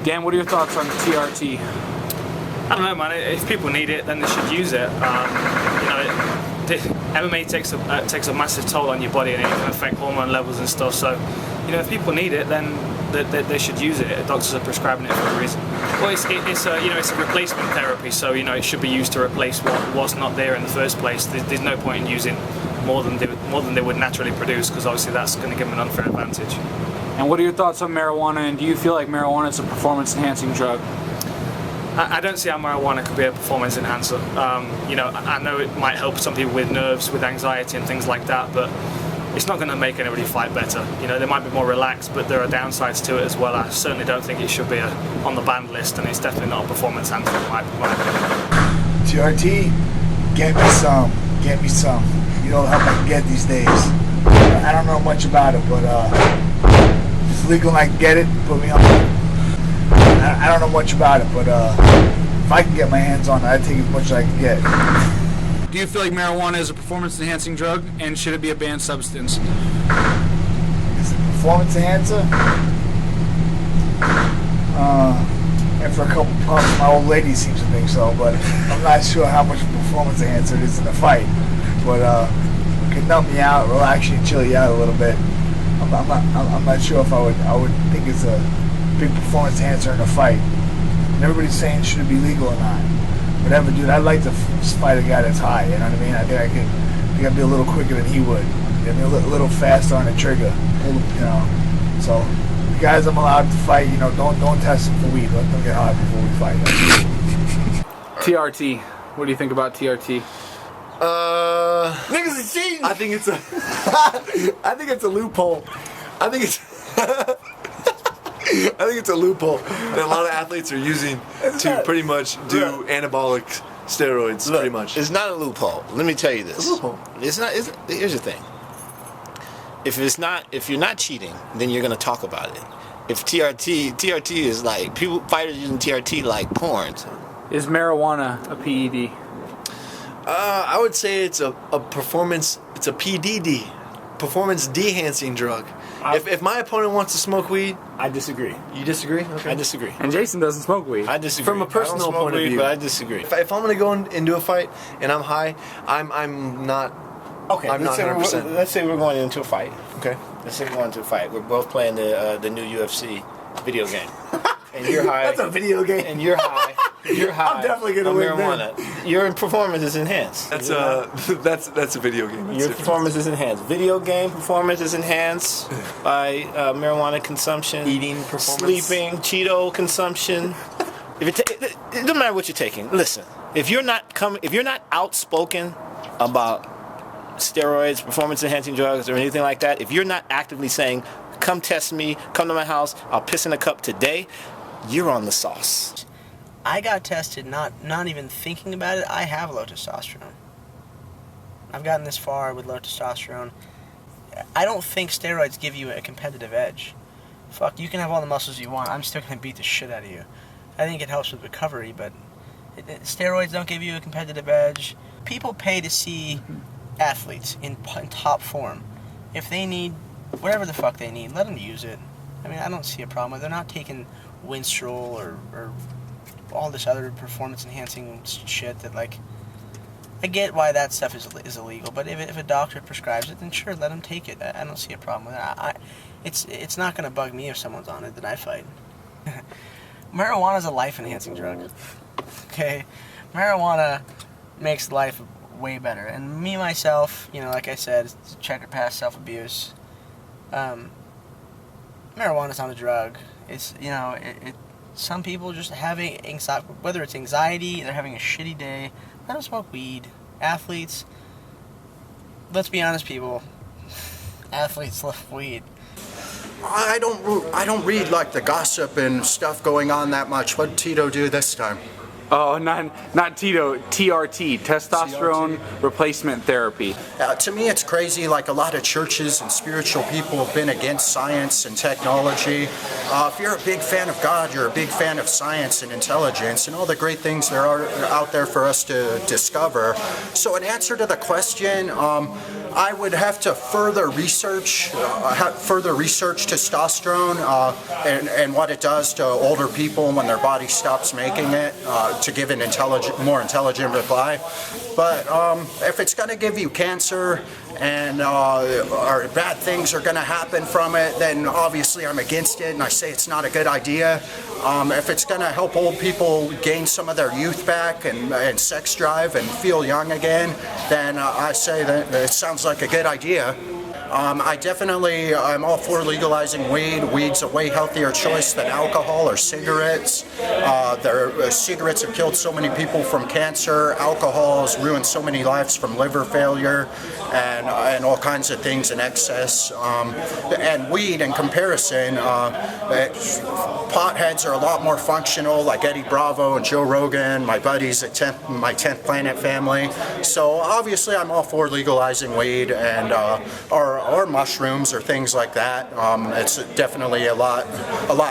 Dan, what are your thoughts on TRT? I don't know, man. If people need it, then they should use it. MMA takes a massive toll on your body, and it can affect hormone levels and stuff. So, if people need it, then they should use it. Doctors are prescribing it for a reason. Well, it's a replacement therapy, so it should be used to replace what's not there in the first place. There's no point in using more than they would naturally produce, because obviously that's going to give them an unfair advantage. And what are your thoughts on marijuana? And do you feel like marijuana is a performance-enhancing drug? I don't see how marijuana could be a performance enhancer. I know it might help some people with nerves, with anxiety and things like that, but it's not going to make anybody fight better. They might be more relaxed, but there are downsides to it as well. I certainly don't think it should be on the banned list, and it's definitely not a performance enhancer in my opinion. TRT, get me some. You know how I can get these days. I don't know much about it, but it's legal and I can get it, put me on. I don't know much about it, but if I can get my hands on it, I'd take as much as I can get. Do you feel like marijuana is a performance-enhancing drug, and should it be a banned substance? Is it a performance enhancer? And for a couple puffs, my old lady seems to think so, but I'm not sure how much of a performance enhancer it is in a fight. But it can numb you out, relax you, and chill you out a little bit. I'm not sure if I would think it's a big performance enhancer in a fight. And everybody's saying should it be legal or not. Whatever, dude. I'd like to fight a guy that's high. You know what I mean? I think I'd be a little quicker than he would. I'd be a little faster on the trigger. So the guys I'm allowed to fight, don't test them for weed. Let them get high before we fight. TRT. What do you think about TRT? Niggas is cheating. I think it's a I think it's a loophole. I think it's a loophole that a lot of athletes are using to pretty much do anabolic steroids. Look, pretty much. It's not a loophole. Let me tell you this. It's a loophole. It's not. Here's the thing. If you're not cheating, then you're gonna talk about it. If TRT is like fighters using TRT like porn. Is marijuana a PED? I would say it's a performance. It's a PDD, performance enhancing drug. If my opponent wants to smoke weed, I disagree. You disagree? Okay. I disagree. And Jason doesn't smoke weed. I disagree. From a personal point of view, but I disagree. If I'm gonna go and do a fight and I'm high, I'm not. Okay, I'm not 100%. Let's say we're going into a fight. Okay. Let's say we're going into a fight. We're both playing the new UFC video game. And you're high. That's a video game. And you're high. You're high. I'm definitely gonna win marijuana. Your performance is enhanced. That's a video game. That's Your different. performance is enhanced. Video game performance is enhanced by marijuana consumption, Eating performance, sleeping, Cheeto consumption. It doesn't matter what you're taking. Listen, if you're not outspoken about steroids, performance enhancing drugs, or anything like that, if you're not actively saying, "Come test me, come to my house, I'll piss in a cup today," you're on the sauce. I got tested not even thinking about it. I have low testosterone. I've gotten this far with low testosterone. I don't think steroids give you a competitive edge. Fuck, you can have all the muscles you want. I'm still going to beat the shit out of you. I think it helps with recovery, but steroids don't give you a competitive edge. People pay to see athletes in top form. If they need whatever the fuck they need, let them use it. I mean, I don't see a problem with it. They're not taking Winstrol or all this other performance-enhancing shit that, like, I get why that stuff is illegal, but if a doctor prescribes it, then sure, let them take it. I don't see a problem with it. It's not going to bug me if someone's on it that I fight. Marijuana is a life-enhancing drug. Okay? Marijuana makes life way better. And me, myself, like I said, it's checkered past self-abuse. Marijuana's not a drug. It's, some people just having anxiety, whether it's anxiety, they're having a shitty day, let them smoke weed. Athletes, let's be honest, people, athletes love weed. I don't read like the gossip and stuff going on that much. What'd Tito do this time? Oh, not Tito. TRT, testosterone replacement therapy. To me, it's crazy. Like a lot of churches and spiritual people have been against science and technology. If you're a big fan of God, you're a big fan of science and intelligence and all the great things there are out there for us to discover. So in answer to the question, I would have to further research testosterone and what it does to older people when their body stops making it to give an more intelligent reply. But if it's going to give you cancer and or bad things are going to happen from it, then obviously I'm against it and I say it's not a good idea. If it's going to help old people gain some of their youth back and sex drive and feel young again, then I say that it sounds like a good idea. I'm all for legalizing weed. Weed's a way healthier choice than alcohol or cigarettes. Cigarettes have killed so many people from cancer. Alcohol has ruined so many lives from liver failure and all kinds of things in excess. And weed, in comparison, potheads are a lot more functional, like Eddie Bravo and Joe Rogan, my buddies at my 10th Planet family. So obviously I'm all for legalizing weed and or mushrooms or things like that. It's definitely a lot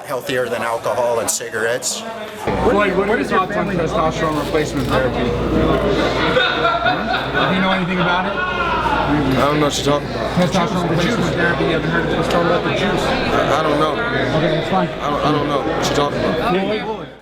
healthier than alcohol and cigarettes. What are your thoughts on testosterone replacement therapy? Do you know anything about it? I don't know what you're talking about. Testosterone replacement therapy. You haven't heard us talk about the juice? I don't know. Okay, that's fine. I don't know what you're talking about.